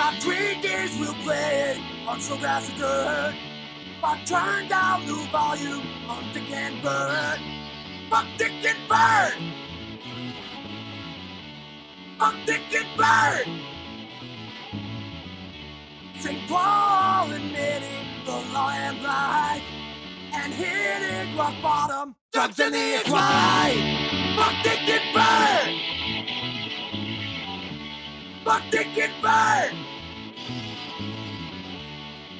About 3 days we'll play on some grass and dirt. But turn down the volume on Dick and Bird. Fuck Dick and Bird! Fuck Dick and Bird! St. Paul admitting the law and life, and hitting rock bottom, drugs in the ex-wife. Fuck Dick and Bird! Fuck Dick and Bird!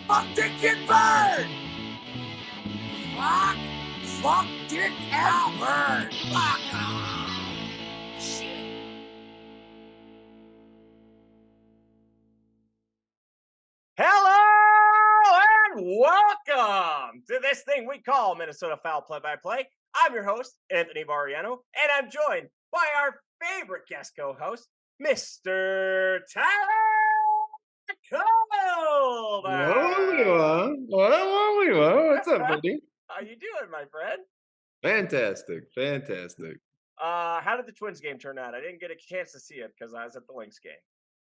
Fuck Dick and Bird! Fuck Dick and Bird! Fuck off! Shit. Hello and welcome to this thing we call Minnesota Foul Play-by-Play. I'm your host, Anthony Variano, and I'm joined by our favorite guest co-host, Mr. Tyler Colbert. What's up, buddy? How you doing, my friend? Fantastic. How did the Twins game turn out? I didn't get a chance to see it because I was at the Lynx game.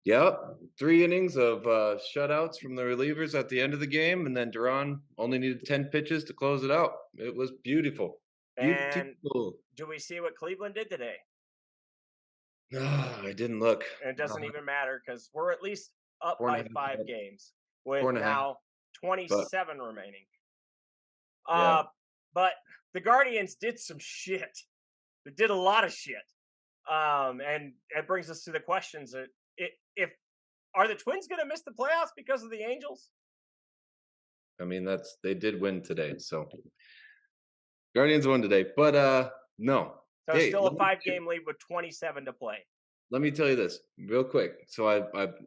Yep. 3 innings of shutouts from the relievers at the end of the game, and then Duran only needed 10 pitches to close it out. It was beautiful. And do we see what Cleveland did today? I didn't look. And it doesn't even matter because we're at least up by 5 games with 4.5. now 27 remaining. Yeah. But the Guardians did some shit. They did a lot of shit. And it brings us to the questions that if are the Twins going to miss the playoffs because of the Angels? I mean, they did win today, so Guardians won today, but no. So it's still a 5-game lead with 27 to play. Let me tell you this real quick. So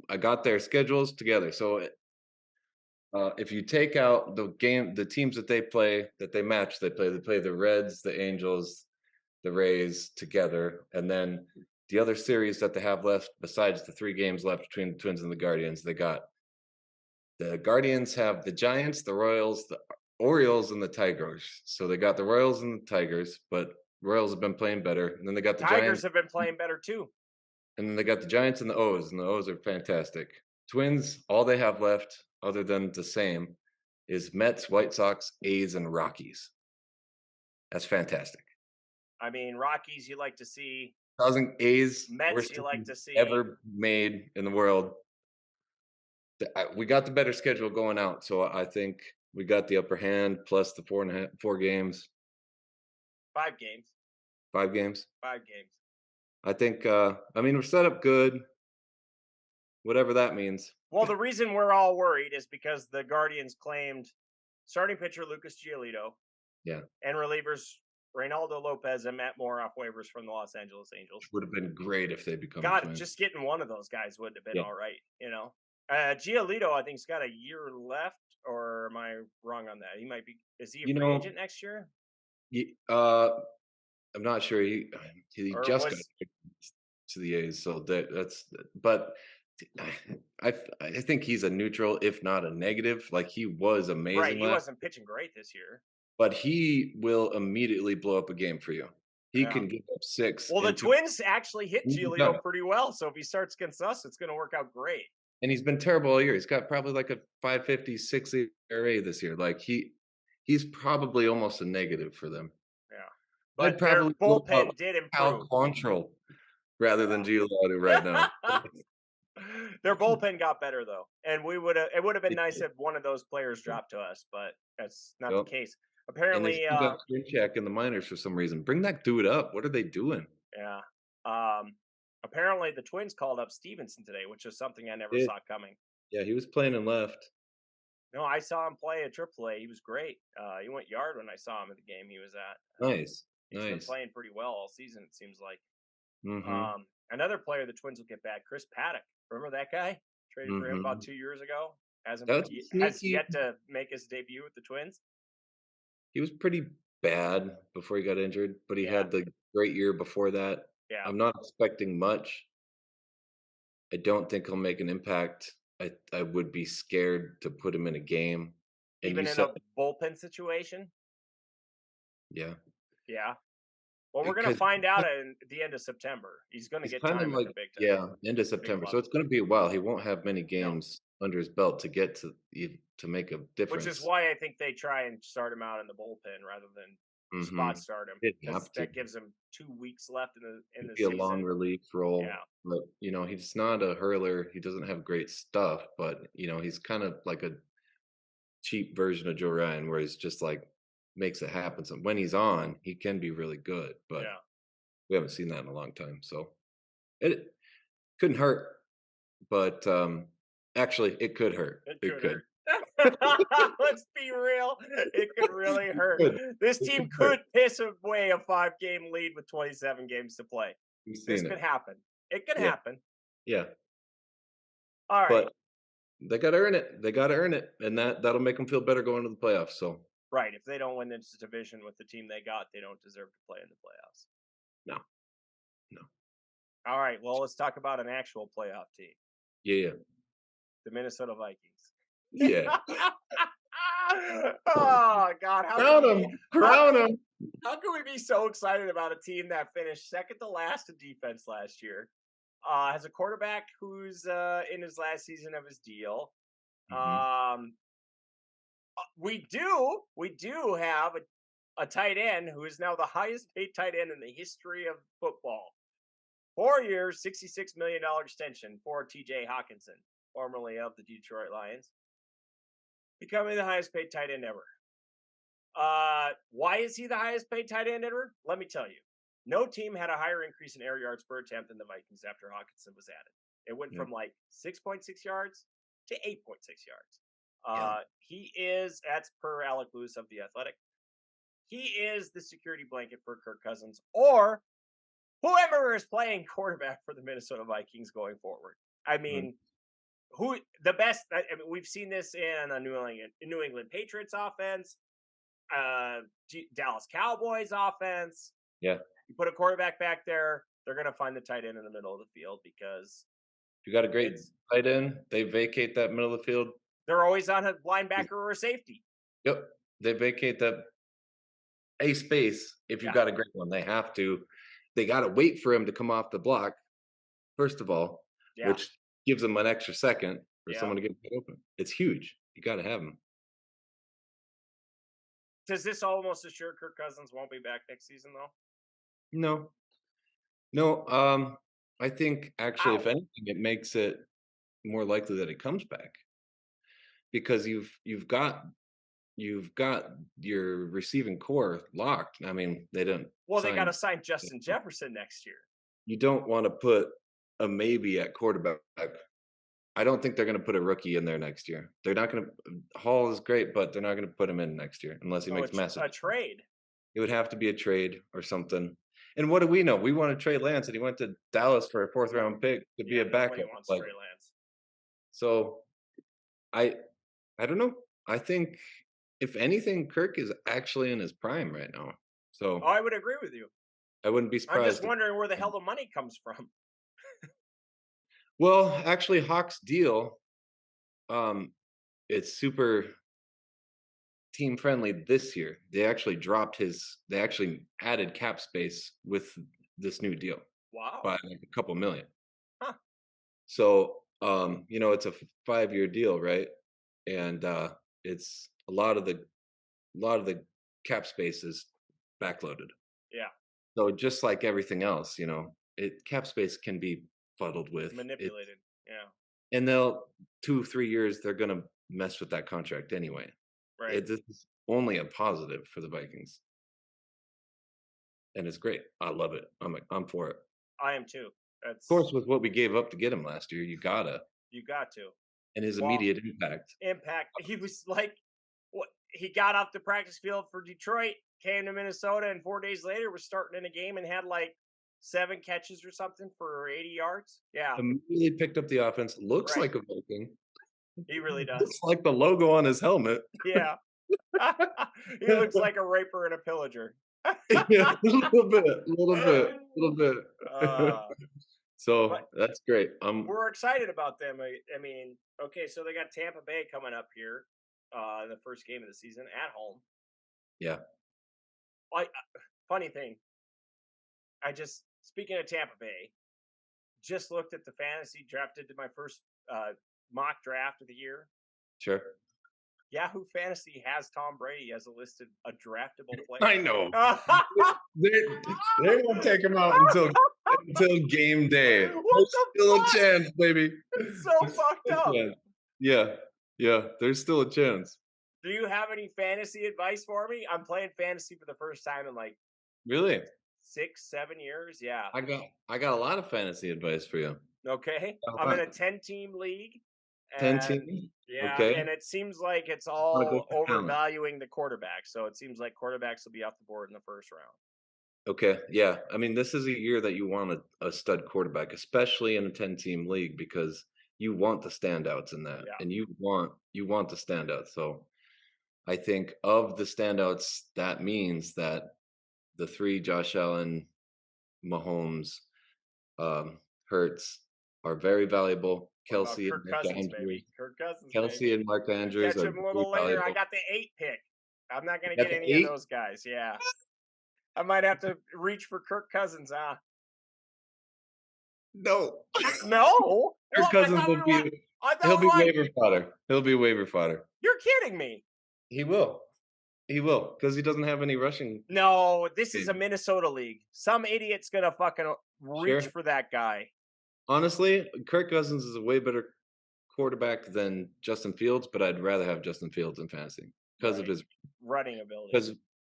I got their schedules together. So if you take out the teams that they play, that they match, they play the Reds, the Angels, the Rays together, and then the other series that they have left, besides the 3 games left between the Twins and the Guardians, the Guardians have the Giants, the Royals, the Orioles, and the Tigers. So they got the Royals and the Tigers, but Royals have been playing better. And then they got the Tigers Giants. have been playing better too. And then they got the Giants and the O's are fantastic. Twins, all they have left, other than the same, is Mets, White Sox, A's, and Rockies. That's fantastic. I mean, Rockies you like to see. 1,000 A's, Mets worst you like to see. ever made in the world. We got the better schedule going out, so I think we got the upper hand plus the 4 games. 5 games. 5 games. 5 games. I think. I mean, we're set up good. Whatever that means. Well, the reason we're all worried is because the Guardians claimed starting pitcher Lucas Giolito. Yeah. And relievers Reynaldo Lopez and Matt Moore off waivers from the Los Angeles Angels. Would have been great if they become. God, just getting one of those guys would have been all right. You know, Giolito, I think, has got a year left, or am I wrong on that? He might be. Is he a free agent next year? I'm not sure. He just got to the A's, so that's. But I think he's a neutral, if not a negative. Like, he was amazing. Right, he wasn't pitching great this year. But he will immediately blow up a game for you. He can give up 6. Well, the Twins actually hit Giolito pretty well, so if he starts against us, it's going to work out great. And he's been terrible all year. He's got probably like a 5.50, 6 ERA this year. Like, he's probably almost a negative for them. Yeah, but their bullpen did improve. Al Quantrill rather than Giolito right now. Their bullpen got better though, and it would have been nice if one of those players dropped to us, but that's not the case. Apparently, check in the minors for some reason. Bring that dude up. What are they doing? Yeah. Apparently, the Twins called up Stevenson today, which is something I never saw coming. Yeah, he was playing in left. No, I saw him play at AAA. He was great. He went yard when I saw him at the game he was at. Nice. He's been playing pretty well all season, it seems like. Mm-hmm. Another player the Twins will get back, Chris Paddock. Remember that guy? Traded for him about 2 years ago. Has yet to make his debut with the Twins. He was pretty bad before he got injured, but he had the great year before that. Yeah. I'm not expecting much. I don't think he'll make an impact. I would be scared to put him in a game. Even in a bullpen situation? Yeah. Yeah. Well, we're going to because find out at the end of September. He's going to he's get kind of time at like, the big time. yeah, end of Big September. club. So it's going to be a while. He won't have many No. games under his belt to get to make a difference. Which is why I think they try and start him out in the bullpen rather than spot start him. Didn't have to. That gives him 2 weeks left in the Be a season. long relief role. Yeah. But he's not a hurler. He doesn't have great stuff, but he's kind of like a cheap version of Joe Ryan, where he's just like makes it happen. So when he's on, he can be really good, but Yeah. we haven't seen that in a long time. So it couldn't hurt, but actually, it could hurt. It could. Let's be real. It could really hurt. Could. This It team could hurt. could piss away a 5-game lead with 27 games to play. We've This seen could it. happen. It could Yeah. happen. Yeah, All right. but they got to earn it. They got to earn it, and that'll make them feel better going to the playoffs. So Right. If they don't win this division with the team they got, they don't deserve to play in the playoffs. no. All right. Well, let's talk about an actual playoff team. Yeah. The Minnesota Vikings. Yeah. Oh God! Crown him. How can we be so excited about a team that finished second to last in defense last year? Has a quarterback who's in his last season of his deal. We do have a tight end who is now the highest paid tight end in the history of football. 4 years, $66 million extension for TJ Hockenson, formerly of the Detroit Lions, becoming the highest paid tight end ever. Why is he the highest paid tight end ever? Let me tell you. No team had a higher increase in air yards per attempt than the Vikings after Hockenson was added. It went from like 6.6 yards to 8.6 yards. He is, that's per Alec Lewis of The Athletic, he is the security blanket for Kirk Cousins or whoever is playing quarterback for the Minnesota Vikings going forward. I mean, who the best? I mean, we've seen this in a New England Patriots offense, Dallas Cowboys offense. Yeah. You put a quarterback back there, they're going to find the tight end in the middle of the field because You got a great tight end. They vacate that middle of the field. they're always on a linebacker or a safety. Yep. They vacate that a space if you've got a great one. They have to. They got to wait for him to come off the block, first of all, which gives them an extra second for someone to get open. It's huge. You got to have him. Does this almost assure Kirk Cousins won't be back next season, though? No. I think actually, if anything, it makes it more likely that he comes back because you've got your receiving core locked. I mean, they didn't. Well, they got to sign Justin Jefferson next year. You don't want to put a maybe at quarterback. I don't think they're going to put a rookie in there next year. They're not going to. Hall is great, but they're not going to put him in next year unless he makes massive. A trade. It would have to be a trade or something. And what do we know? We want to trade Lance, and he went to Dallas for a 4th-round pick to be a backup. Nobody wants Trey Lance. So, I don't know. I think if anything, Kirk is actually in his prime right now. So I would agree with you. I wouldn't be surprised. I'm just wondering where the hell the money comes from. Well, actually, Hawk's deal, it's super team friendly this year. They actually they actually added cap space with this new deal. Wow. By like a couple million. Huh. So, it's a 5-year deal, right? And it's a lot of the cap space is backloaded. Yeah. So just like everything else, cap space can be fuddled with, manipulated. And they'll 2-3 years they're gonna mess with that contract anyway. Right. This is only a positive for the Vikings, and it's great. I love it. I'm for it. I am too. Of course, with what we gave up to get him last year, you got to. And his immediate impact. He was like, he got off the practice field for Detroit, came to Minnesota, and 4 days later was starting in a game and had like 7 catches or something for 80 yards. Yeah. Immediately picked up the offense. Looks like a Viking. He really does. Looks like the logo on his helmet. Yeah. He looks like a raper and a pillager. Yeah, a little bit. So that's great. We're excited about them. I mean, okay, so they got Tampa Bay coming up here, in the first game of the season at home. Yeah. Funny thing, speaking of Tampa Bay, just looked at the fantasy, drafted to my first mock draft of the year. Sure. Yahoo Fantasy has Tom Brady as a draftable player. I know. they won't take him out until game day. There's still a chance, baby. It's so fucked up. Yeah. There's still a chance. Do you have any fantasy advice for me? I'm playing fantasy for the first time in like really 6-7 years. Yeah. I got a lot of fantasy advice for you. Okay. I'm in a 10-team league. 10 teams? Yeah, okay. And it seems like it's all overvaluing the quarterback. So it seems like quarterbacks will be off the board in the first round. Okay, yeah. I mean, this is a year that you want a stud quarterback, especially in a 10-team league, because you want the standouts in that, and you want the standouts. So I think of the standouts, that means that the three, Josh Allen, Mahomes, Hurts, are very valuable. Kelsey and Mark Andrews. Kirk Cousins, Kelsey and Mark Andrews catch him a little later. I got the 8 pick. I'm not going to get any of those guys. Yeah. I might have to reach for Kirk Cousins, huh? No. Kirk Cousins will be waiver fodder. He'll be waiver fodder. You're kidding me. He will, because he doesn't have any rushing. No, this is a Minnesota league. Some idiot's going to fucking reach for that guy. Honestly, Kirk Cousins is a way better quarterback than Justin Fields, but I'd rather have Justin Fields in fantasy because of his running ability. Because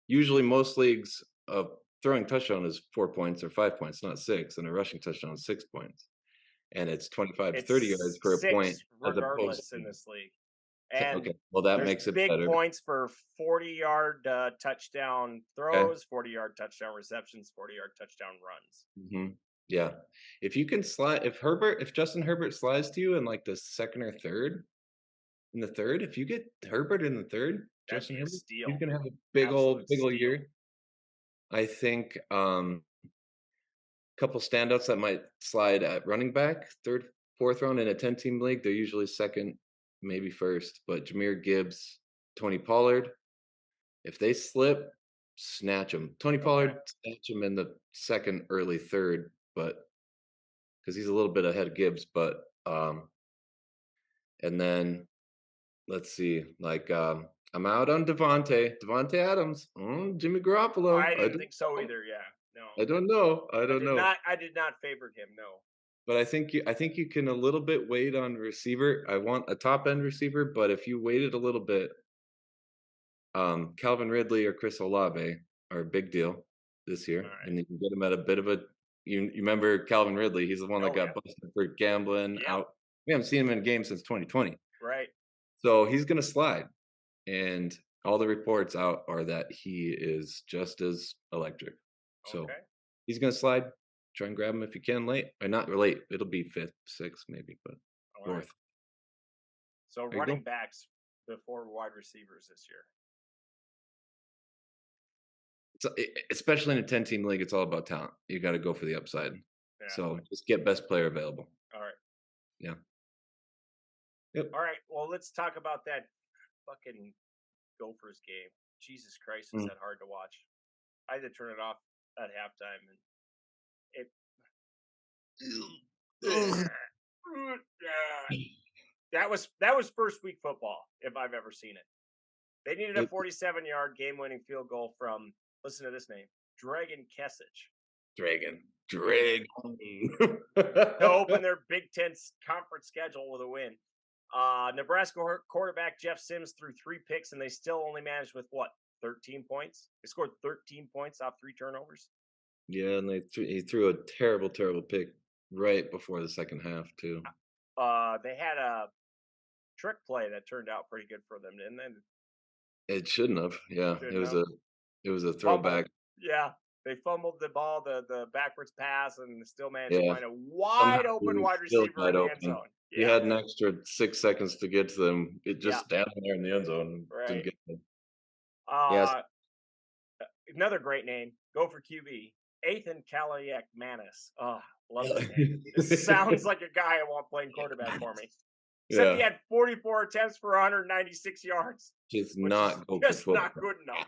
usually most leagues, throwing touchdown is 4 points or 5 points, not 6, and a rushing touchdown is 6 points, and it's 25 to 30 yards per point, regardless in this league. And okay, well that makes it big better. Points for 40-yard touchdown throws, 40-yard touchdown receptions, 40-yard touchdown runs. Mm-hmm. Yeah, if you can slide, if Justin Herbert slides to you in like the second or third, if you get Herbert in the third, Justin Herbert, you can have a big old year. I think couple standouts that might slide at running back, third, fourth round in a 10-team league. They're usually second, maybe first, but Jahmyr Gibbs, Tony Pollard, if they slip, snatch them. Tony Pollard, snatch him in the second, early third, but because he's a little bit ahead of Gibbs, but and then let's see, like I'm out on Devontae Adams, Jimmy Garoppolo. I didn't think so either. Yeah, no, I don't know. I did not favor him. No, but I think you can a little bit wait on receiver. I want a top end receiver, but if you waited a little bit, Calvin Ridley or Chris Olave are a big deal this year, and you can get him at a bit of a. You remember Calvin Ridley? He's the one that got busted for gambling out. We haven't seen him in a game since 2020. Right. So he's going to slide, and all the reports out are that he is just as electric. So he's going to slide. Try and grab him if you can late, or not late. It'll be 5th, 6th, maybe, but 4th. So running backs before wide receivers this year. Especially in a 10-team league, it's all about talent. You got to go for the upside. Yeah. So just get best player available. All right. Yeah. Yep. All right. Well, let's talk about that fucking Gophers game. Jesus Christ, is that hard to watch? I had to turn it off at halftime, and that was first week football if I've ever seen it. They needed a 47-yard game-winning field goal from, listen to this name, Dragon Kesich. Dragon. To open their Big Ten conference schedule with a win. Nebraska quarterback Jeff Sims threw 3 picks, and they still only managed with 13 points? They scored 13 points off 3 turnovers. Yeah, and he threw a terrible pick right before the second half too. They had a trick play that turned out pretty good for them, didn't they? It shouldn't have. Yeah, it was a throwback. Yeah, they fumbled the ball, the backwards pass, and still managed to find a wide open wide receiver in the end zone. Yeah. You had an extra 6 seconds to get to them. It just down there in the end zone. Right. Didn't get them. Another great name. Go for QB. Ethan Kaliak Manis. Oh, love this name. This sounds like a guy I want playing quarterback for me. Except he had 44 attempts for 196 yards. Just not good enough.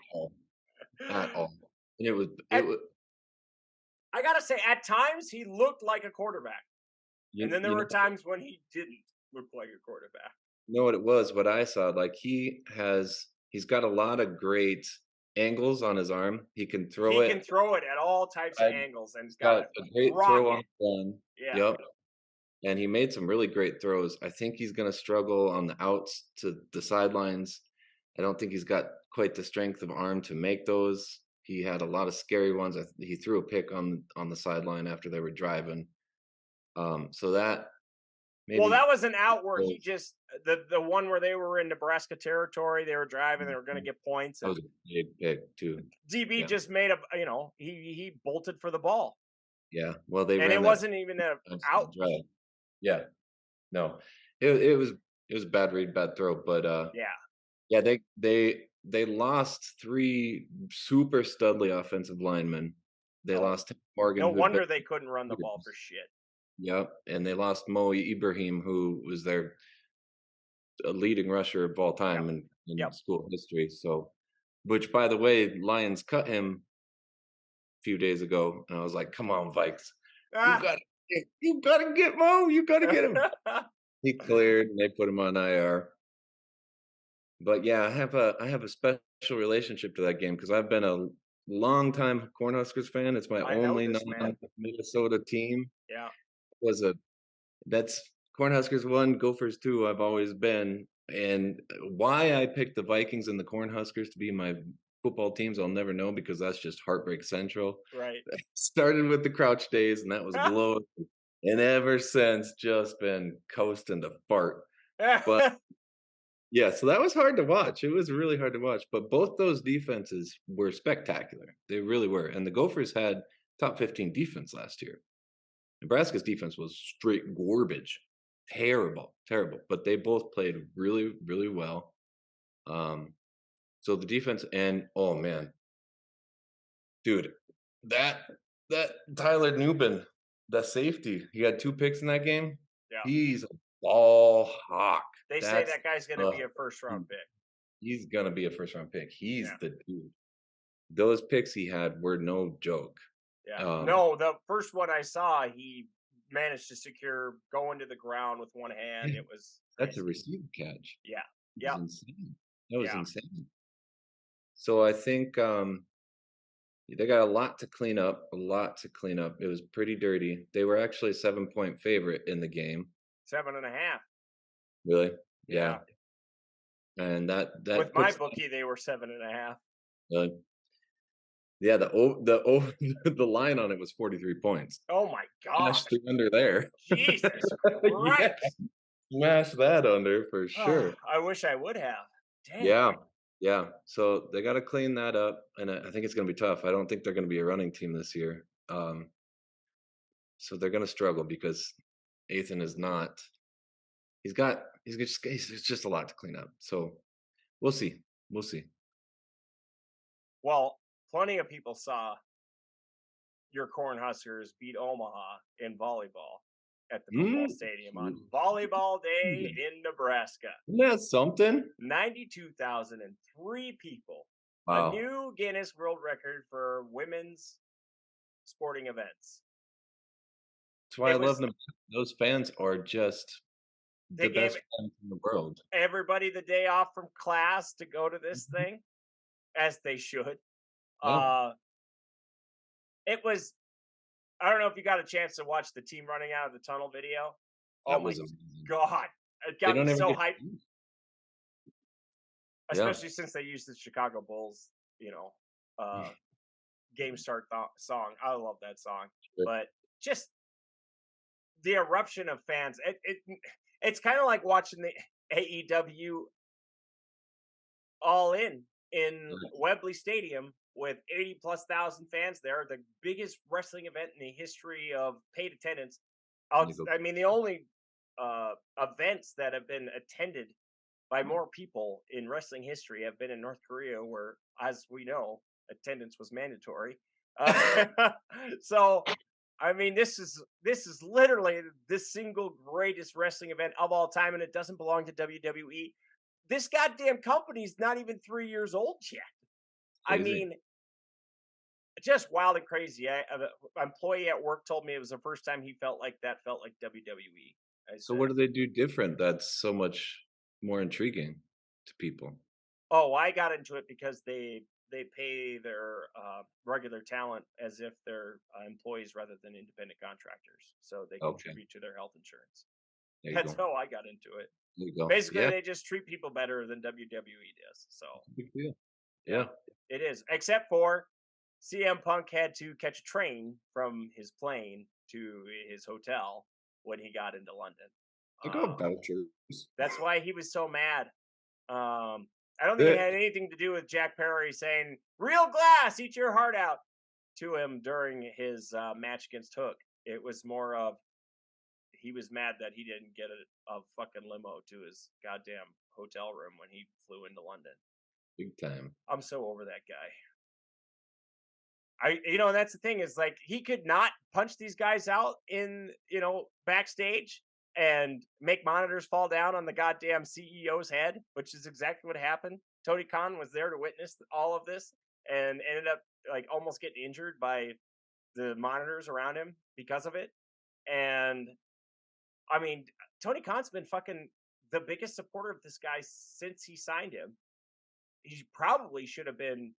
At all. And it was I gotta say, at times he looked like a quarterback, and then there You were times when he didn't look like a quarterback. know what it was, what I saw, like, he's got a lot of great angles on his arm. He can throw He it. can throw it at all types of I angles, and he's got got a a great throw on rocket. the run. Yeah. Yep, and he made some really great throws. I think he's gonna struggle on the outs to the sidelines. I don't think he's got quite the strength of arm to make those. He had a lot of scary ones. He threw a pick on the sideline after they were driving. So that Well, maybe that was an out where he was just the one where they were in Nebraska territory. They were driving. They were going to mhm, get points, that and was a big pick too. DB Yeah, just made a he bolted for the ball, yeah. Well, they and it ran that wasn't even a times in out. the drive. Yeah, no, it was a bad read, bad throw, but Yeah. yeah, they lost 3 super studly offensive linemen. They Oh, lost Tim Morgan, no who had been wonder they couldn't run the ball for shit. yep, and they lost Mo Ibrahim, who was their leading rusher of all Yep. time in Yep. school history. So, which by the way, Lions cut him a few days ago, and I was like, "Come on, Vikes, you Ah. got you gotta get Mo, you gotta get him." He cleared, and they put him on IR. But yeah, I have a special relationship to that game because I've been a longtime Cornhuskers fan. It's my I know only this, man. non-Minnesota team. Yeah. Was a That's Cornhuskers 1, Gophers 2, I've always been, and why I picked the Vikings and the Cornhuskers to be my football teams, I'll never know because that's just heartbreak central. Right. Started with the Crouch days, and that was glow, and ever since, just been coasting to fart. But yeah, so that was hard to watch. It was really hard to watch, but both those defenses were spectacular. They really were, and the Gophers had top 15 defense last year. Nebraska's defense was straight garbage. Terrible, terrible, but they both played really, really well. Um, so the defense and oh man, dude, that that Tyler Nubin, the safety, he had 2 picks in that game. Yeah. He's a ball hawk. They say That's that guy's going to the be a first round dude. pick. He's gonna be a first round pick. He's Yeah. the dude. Those picks he had were no joke. Yeah. Um, No, the first one I saw, he managed to secure going to the ground with one hand. yeah, It was that's a crazy. receiver catch. Yeah. It was Yep. insane. That was Yeah. insane. So I think they got a lot to clean up. A lot to clean up. It was pretty dirty. They were actually a 7-point favorite in the game. 7.5. Really? Yeah. Yeah. And that With my puts bookie, they were 7.5. uh, yeah, the the line on it was 43 points. Oh my Smash gosh. the under there. Jesus Yeah, Christ. smash that under for Oh, sure. I wish I would have. Damn. Yeah. Yeah. So they got to clean that up, and I think it's going to be tough. I don't think they're going to be a running team this year. So they're going to struggle because Ethan is not. He's just a lot to clean up. So we'll see. We'll see. Well, plenty of people saw your Cornhuskers beat Omaha in volleyball at the football Mm, stadium on Volleyball Day Isn't in Nebraska. that something? 92,003 people. A Wow. new Guinness World Record for women's sporting events. That's why I It love was, them. Those fans are just they the gave best fans in the world. everybody the day off from class to go to this thing, as they should. Yeah, Uh, it was, I don't know if you got a chance to watch the team running out of the tunnel video. Oh that my was amazing. God. It They got me don't ever so get. hyped, Yeah. especially since they used the Chicago Bulls, uh, game start song. I love that song. Sure. But just the eruption of fans. It's kind of like watching the AEW All in Wembley Stadium with 80 plus thousand fans there, the biggest wrestling event in the history of paid attendance. You go, I mean, the only events that have been attended by more people in wrestling history have been in North Korea, where, as we know, attendance was mandatory. So, I mean, this is literally the single greatest wrestling event of all time, and it doesn't belong to WWE. This goddamn company's not even 3 years old yet. I crazy. mean, just wild and crazy. An employee at work told me it was the first time he felt like WWE. I So said, what do they do different that's so much more intriguing to people? "Oh, I got into it because they pay their regular talent as if they're employees rather than independent contractors, so they Okay, contribute to their health insurance." there you That's go. how I got into it. There you go. Basically, Yeah, they just treat people better than WWE does. So big deal. yeah, Yeah. it is. Except for CM Punk had to catch a train from his plane to his hotel when he got into London. I got Um, vouchers. that's why he was so mad. I don't think it Eh, had anything to do with Jack Perry saying "real glass, eat your heart out" to him during his match against Hook. It was more of he was mad that he didn't get a fucking limo to his goddamn hotel room when he flew into London. Big time. I'm so over that guy. That's the thing is like he could not punch these guys out in, backstage and make monitors fall down on the goddamn CEO's head, which is exactly what happened. Tony Khan was there to witness all of this and ended up like almost getting injured by the monitors around him because of it. And I mean, Tony Khan's been fucking the biggest supporter of this guy since he signed him. He probably should have been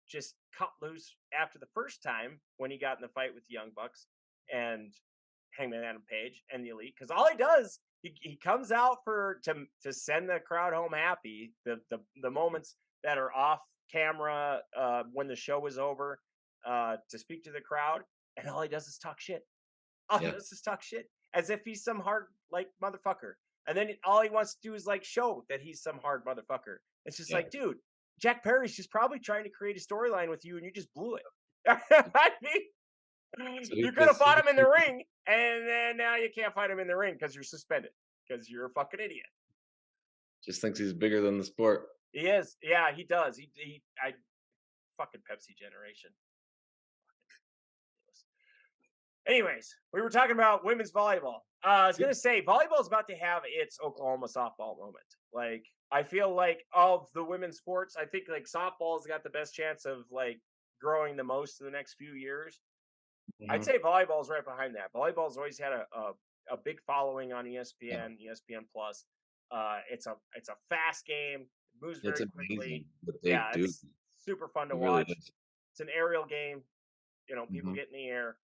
just cut loose after the first time when he got in the fight with the Young Bucks and Hangman Adam Page and the Elite. Because all he does, he comes out to send the crowd home happy. The moments that are off camera when the show is over to speak to the crowd, and all he does is talk shit. All he Yeah. does is talk shit as if he's some hard like motherfucker. And then all he wants to do is like show that he's some hard motherfucker. It's just Yeah. like, dude, Jack Perry's just probably trying to create a storyline with you, and you just blew it. I mean, So you he could have just he fought him just in the thinks ring, and then now you can't fight him in the ring because you're suspended because you're a fucking idiot. just thinks he's bigger than the sport. He is, yeah, he does. I fucking Pepsi generation. Anyways, we were talking about women's volleyball. I was gonna say volleyball is about to have its Oklahoma softball moment. Like I feel like of the women's sports, I think like softball's got the best chance of like growing the most in the next few years. I'd Mhm. say volleyball's right behind that. Volleyball's always had a big following on Yeah. ESPN, ESPN Plus. It's a fast game, it moves It's very quickly. amazing what they Yeah, do. it's super fun to It really watch. is. It's an aerial game. People Mhm. get in the air.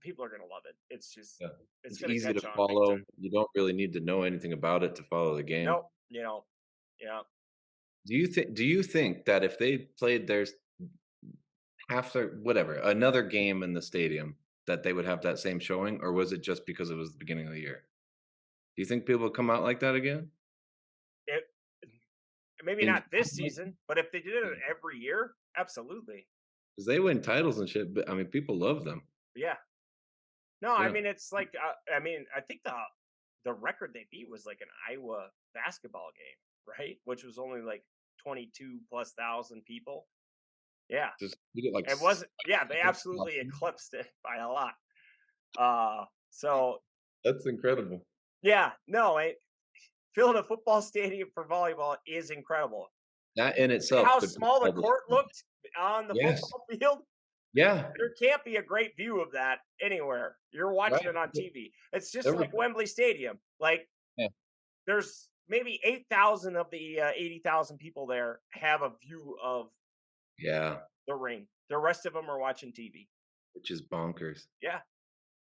People are gonna love it. Yeah. It's It's gonna easy to catch on big follow. time. You don't really need to know anything about it to follow the game. Nope, yeah. Do you think that if they played their half their whatever, another game in the stadium, that they would have that same showing, or was it just because it was the beginning of the year? Do you think people would come out like that again? It maybe And not this season, but if they did it every year, absolutely. because they win titles and shit, but I mean, people love them. Yeah. No, I Yeah. mean it's like I think the record they beat was like an Iowa basketball game, right? Which was only like 22 plus thousand people. Yeah. Just you get like It wasn't yeah, they absolutely eclipsed it by a lot. So That's incredible. yeah, no, filling a football stadium for volleyball is incredible. That in itself How could small the establish court looked on the Yes. football field, Yeah. there can't be a great view of that anywhere. You're watching Right. it on TV. It's just like Everybody. Wembley Stadium. Like Yeah. there's maybe 8,000 of the 80,000 people there have a view of Yeah. the ring. The rest of them are watching TV. Which is bonkers. Yeah,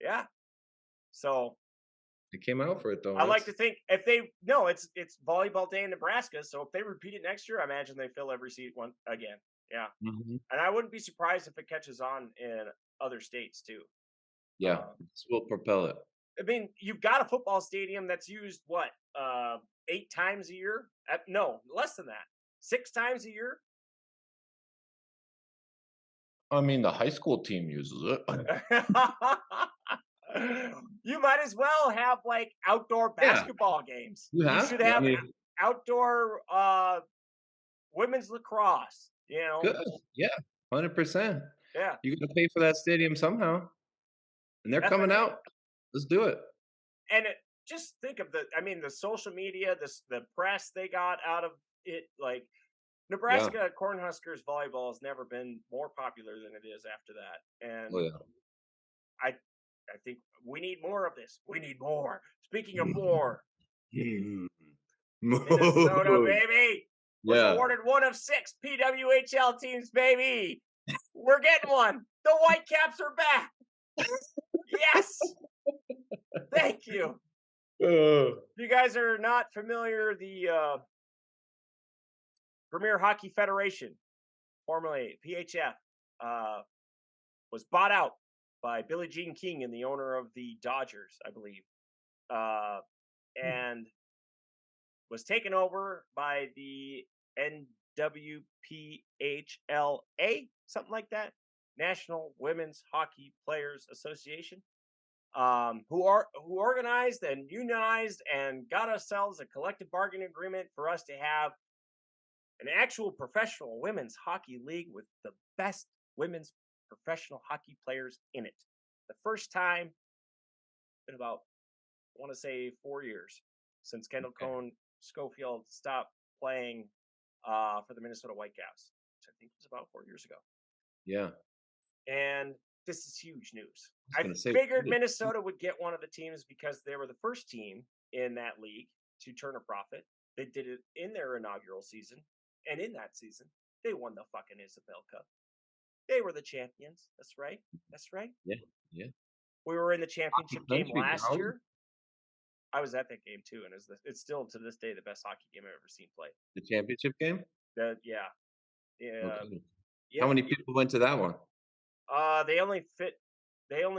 yeah. So They came out for it though. I like That's to think if they no, it's volleyball day in Nebraska. So if they repeat it next year, I imagine they fill every seat one again. Yeah. Mhm. And I wouldn't be surprised if it catches on in other states too. Yeah. This will propel it. I mean, you've got a football stadium that's used what 8 times a year? No, less than that. 6 times a year. I mean, the high school team uses it. You might as well have like outdoor Yeah, basketball games. you You have should to. I have mean, outdoor women's lacrosse. good. Yeah, 100%. Yeah, You gotta pay for that stadium somehow, and they're that's what coming I mean. out. Let's do it. And just think of the social media, the press they got out of it. Like Nebraska Cornhuskers volleyball has never been more popular than it is after that. And Oh, yeah. I think we need more of this. We need more. Speaking of more, Minnesota, baby, was awarded one of 6 PWHL teams, baby. We're getting one. The Whitecaps are back. Yes. Thank you. If you guys are not familiar, the Premier Hockey Federation, formerly PHF, was bought out by Billie Jean King and the owner of the Dodgers, I believe, and was taken over by the NWPHLA, something like that, National Women's Hockey Players Association, who organized and unionized and got ourselves a collective bargaining agreement for us to have an actual professional women's hockey league with the best women's professional hockey players in it. The first time in about, I want to say, 4 years since Kendall Cone Schofield stopped playing for the Minnesota Whitecaps, which I think was about 4 years ago. Yeah. And this is huge news. I figured Minnesota would get one of the teams because they were the first team in that league to turn a profit. They did it in their inaugural season. And in that season, they won the fucking Isabel Cup. They were the champions. That's right. That's right. Yeah. Yeah. We were in the championship game last year. I was at that game too, and it's still to this day the best hockey game I've ever seen played. The championship game? Yeah. Okay. How many people went to that one? They only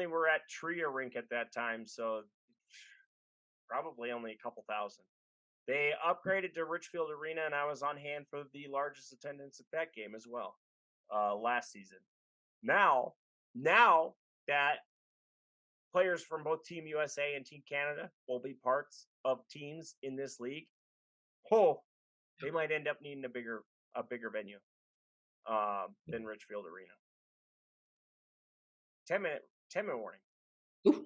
were at Tria Rink at that time, so probably only a couple thousand. They upgraded to Richfield Arena, and I was on hand for the largest attendance at that game as well last season. Now that players from both Team USA and Team Canada will be parts of teams in this league, they might end up needing a bigger venue than Richfield Arena. 10-minute warning. Oof.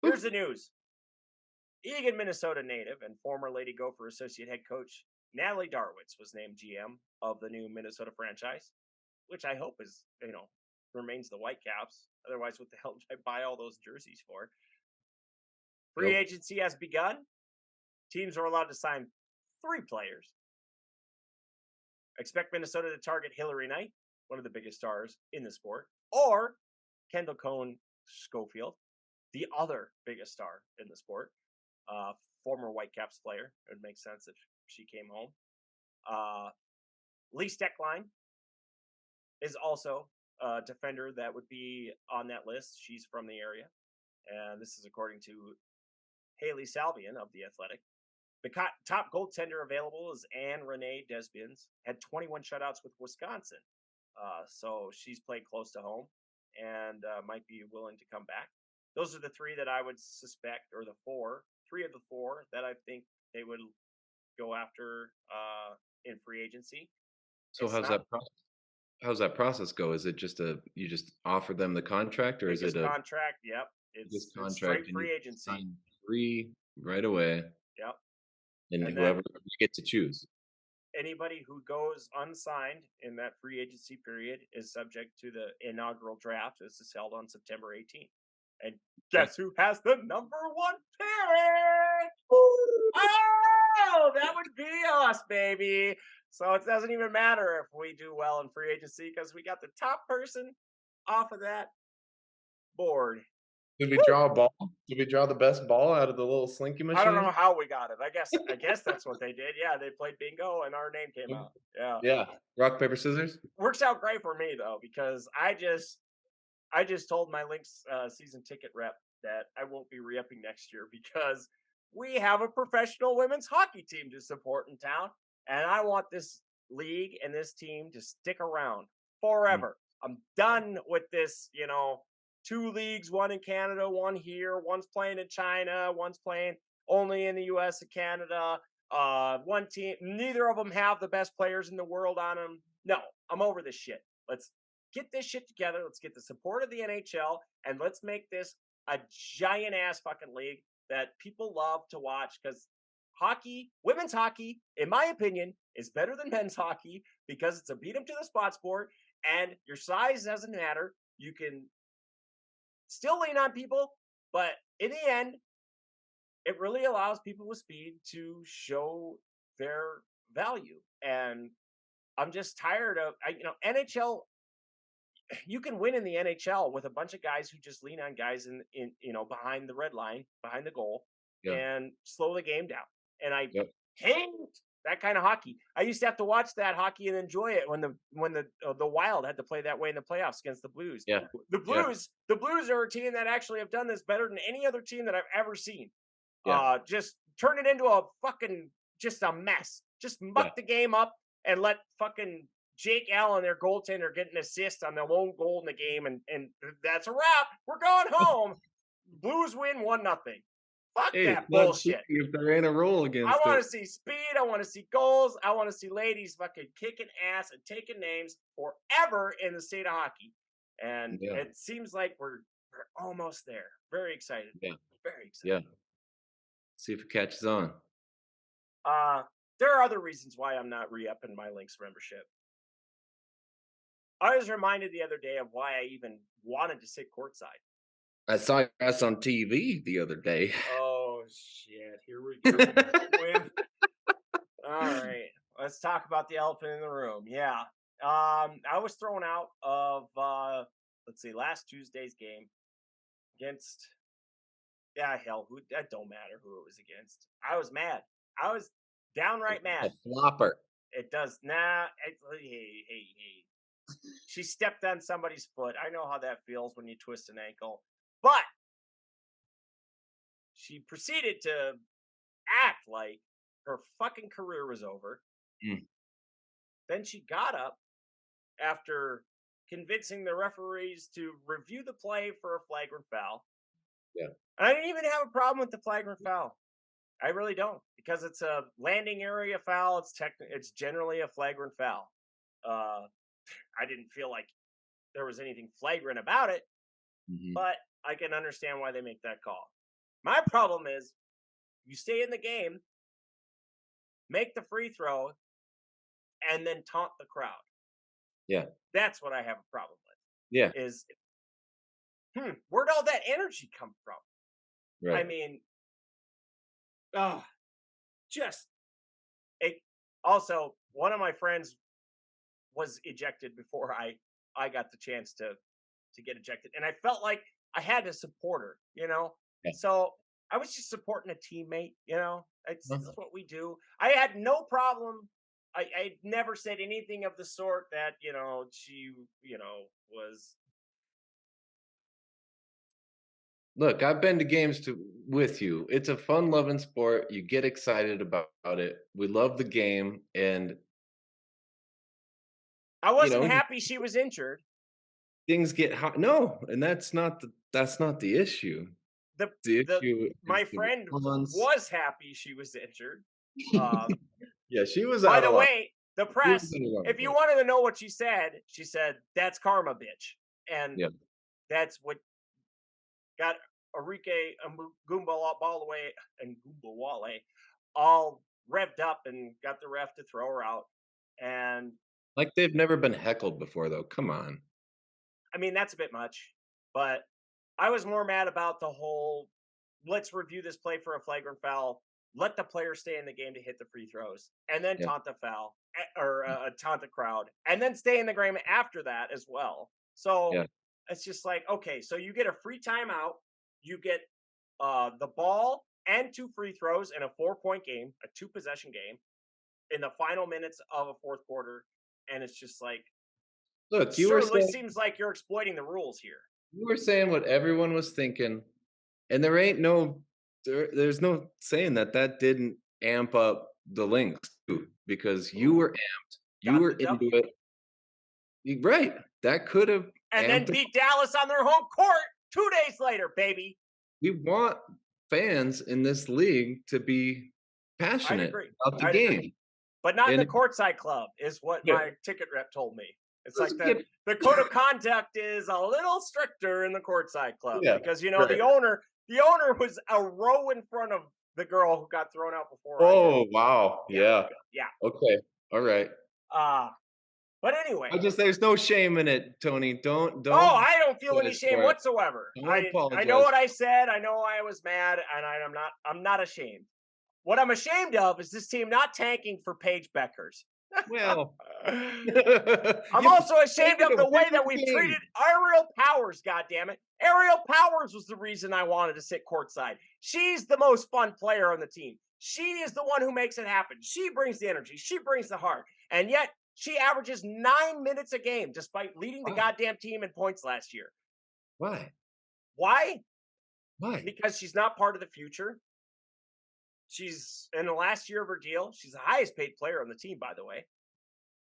Here's the news. Eagan, Minnesota native and former Lady Gopher associate head coach Natalie Darwitz was named GM of the new Minnesota franchise, which I hope is, remains the Whitecaps. Otherwise, what the hell did I buy all those jerseys for? Free agency has begun. Teams are allowed to sign 3 players. Expect Minnesota to target Hillary Knight, one of the biggest stars in the sport, or Kendall Cone Schofield, the other biggest star in the sport. Former Whitecaps player. It would make sense if she came home. Lee Steckline is also a defender that would be on that list. She's from the area. And this is according to Haley Salvian of The Athletic. The top goaltender available is Anne Renee Desbiens. Had 21 shutouts with Wisconsin. So she's played close to home and might be willing to come back. Those are the 3 that I would suspect, or the 3 of the 4 that I think they would go after in free agency. So how's that process go? Is it just you just offer them the contract, or is it a contract? Yep, it's straight free agency. Sign 3 right away. Yep, and whoever you get to choose. Anybody who goes unsigned in that free agency period is subject to the inaugural draft. This is held on September 18th. And guess who has the number 1 pick? Oh, that would be us, baby. So it doesn't even matter if we do well in free agency because we got the top person off of that board. Did we draw a ball? Did we draw the best ball out of the little slinky machine? I don't know how we got it. I guess that's what they did. Yeah, they played bingo and our name came out. Yeah. Yeah. Rock, paper, scissors? Works out great for me though, because I just told my Lynx season ticket rep that I won't be re-upping next year because we have a professional women's hockey team to support in town. And I want this league and this team to stick around forever. I'm done with this, 2 leagues, one in Canada, one here, one's playing in China, one's playing only in the US and Canada. One team, neither of them have the best players in the world on them. No, I'm over this shit. Let's get this shit together. Let's get the support of the NHL and let's make this a giant ass fucking league that people love to watch because hockey, women's hockey, in my opinion, is better than men's hockey because it's a beat 'em to the spot sport, and your size doesn't matter. You can still lean on people, but in the end, it really allows people with speed to show their value. And I'm just tired of, NHL. You can win in the NHL with a bunch of guys who just lean on guys in behind the red line, behind the goal, Yeah. and slow the game down. And I Yep. hate that kind of hockey. I used to have to watch that hockey and enjoy it when the Wild had to play that way in the playoffs against the Blues. Yeah. The Blues are a team that actually have done this better than any other team that I've ever seen. Yeah. Just turn it into a fucking just a mess. Just muck the game up and let fucking Jake Allen, their goaltender, get an assist on the lone goal in the game, and that's a wrap. We're going home. Blues win 1-0. Fuck that bullshit. If they're in a roll against I want to see speed. I want to see goals. I want to see ladies fucking kicking ass and taking names forever in the state of hockey. And it seems like we're almost there. Very excited. Yeah. Very excited. Yeah. See if it catches on. There are other reasons why I'm not re-upping my Lynx membership. I was reminded the other day of why I even wanted to sit courtside. I saw us on TV the other day. Oh, shit. Here we go. All right. Let's talk about the elephant in the room. Yeah. I was thrown out of, last Tuesday's game against, it don't matter who it was against. I was mad. I was downright mad. A flopper. It does not. Hey. She stepped on somebody's foot. I know how that feels when you twist an ankle. But she proceeded to act like her fucking career was over. Then she got up after convincing the referees to review the play for a flagrant foul. Yeah. And I didn't even have a problem with the flagrant foul. I really don't, because it's a landing area foul. It's generally a flagrant foul. I didn't feel like there was anything flagrant about it, but I can understand why they make that call. My problem is you stay in the game, make the free throw, and then taunt the crowd. Yeah. That's what I have a problem with. Yeah. Is, where'd all that energy come from? Right. I mean, also, one of my friends was ejected before I got the chance to get ejected. And I felt like I had to support her, Yeah. So I was just supporting a teammate, That's what we do. I had no problem. I never said anything of the sort that, she, was. Look, I've been to games with you. It's a fun-loving sport. You get excited about it. We love the game, and I wasn't happy she was injured. Things get hot. No, and that's not the issue. The issue. My friend was happy she was injured. Yeah, she was. By the way, the press. If you wanted to know what she said, "That's karma, bitch," and that's what got Enrique Gumbawale and Gumbawale all revved up and got the ref to throw her out. And like they've never been heckled before, though. Come on. I mean, that's a bit much, but I was more mad about the whole, let's review this play for a flagrant foul, let the player stay in the game to hit the free throws, and then taunt the foul, or taunt the crowd, and then stay in the game after that as well. So it's just like, okay, so you get a free timeout, you get the ball and 2 free throws in a 4-point game, a 2-possession game, in the final minutes of a fourth quarter, and it's just like, look, seems like you're exploiting the rules here. You were saying what everyone was thinking, and there's no saying that didn't amp up the Lynx too, because you were amped, you were into it. Right, that could have, and then beat Dallas on their home court 2 days later, baby. We want fans in this league to be passionate about the game. But not in the courtside club, is what my ticket rep told me. It's like the code of conduct is a little stricter in the courtside club because the owner was a row in front of the girl who got thrown out before. I did. Oh, wow. Yeah. Yeah. Okay. All right. But anyway. There's no shame in it, Tony. Don't. Oh, I don't feel any apologize shame for it. whatsoever. Don't I apologize. know what I said. I know I was mad, and I'm not ashamed. What I'm ashamed of is this team not tanking for Paige Beckers. Well, I'm also ashamed of the way that we've treated Ariel Powers, goddammit. Ariel Powers was the reason I wanted to sit courtside. She's the most fun player on the team. She is the one who makes it happen. She brings the energy. She brings the heart. And yet, she averages 9 minutes a game despite leading the goddamn team in points last year. Why? Why? Why? Because she's not part of the future. She's in the last year of her deal. She's the highest paid player on the team, by the way.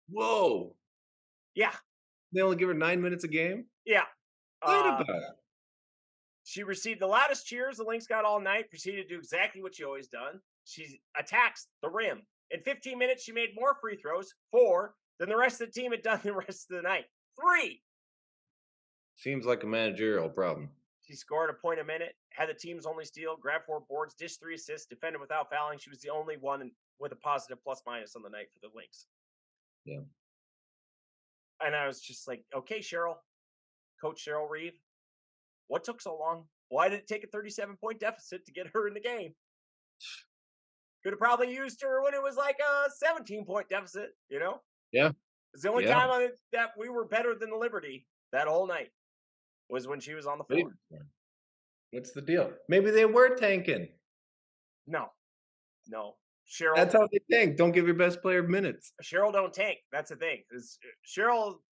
Whoa. Yeah. They only give her 9 minutes a game? Yeah. Wait about it. She received the loudest cheers the Lynx got all night, proceeded to do exactly what she always done. She attacks the rim. In 15 minutes, she made more free throws, 4, than the rest of the team had done the rest of the night. 3. Seems like a managerial problem. She scored a point a minute, had the team's only steal, grabbed 4 boards, dished 3 assists, defended without fouling. She was the only one with a positive plus-minus on the night for the Lynx. Yeah. And I was just like, okay, Coach Cheryl Reeve, what took so long? Why did it take a 37-point deficit to get her in the game? Could have probably used her when it was like a 17-point deficit, you know? Yeah. It's the only time that we were better than the Liberty that whole night was when she was on the floor. What's the deal? Maybe they were tanking. No. Cheryl. That's how they tank. Don't give your best player minutes. Cheryl don't tank. That's the thing. Cheryl,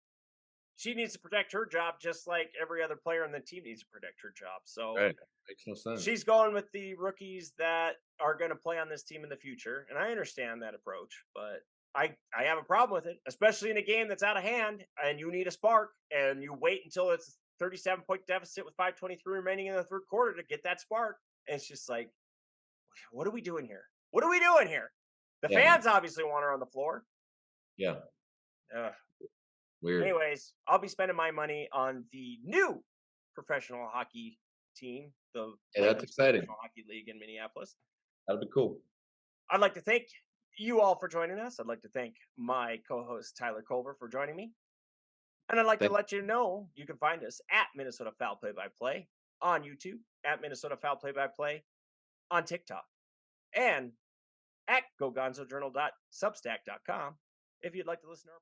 she needs to protect her job just like every other player on the team needs to protect her job. So right. Makes no sense. She's going with the rookies that are going to play on this team in the future. And I understand that approach, but I have a problem with it, especially in a game that's out of hand and you need a spark and you wait until it's a 37-point deficit with 5:23 remaining in the third quarter to get that spark. And it's just like, what are we doing here? What are we doing here? The fans obviously want her on the floor. Yeah. Weird. Anyways, I'll be spending my money on the new professional hockey team, the that's exciting. Professional Hockey League in Minneapolis. That'll be cool. I'd like to thank you all for joining us. I'd like to thank my co-host Tyler Culver for joining me. And I'd like to let you know you can find us at Minnesota Foul Play-by-Play on YouTube, at Minnesota Foul Play-by-Play on TikTok, and at GoGonzoJournal.substack.com if you'd like to listen to our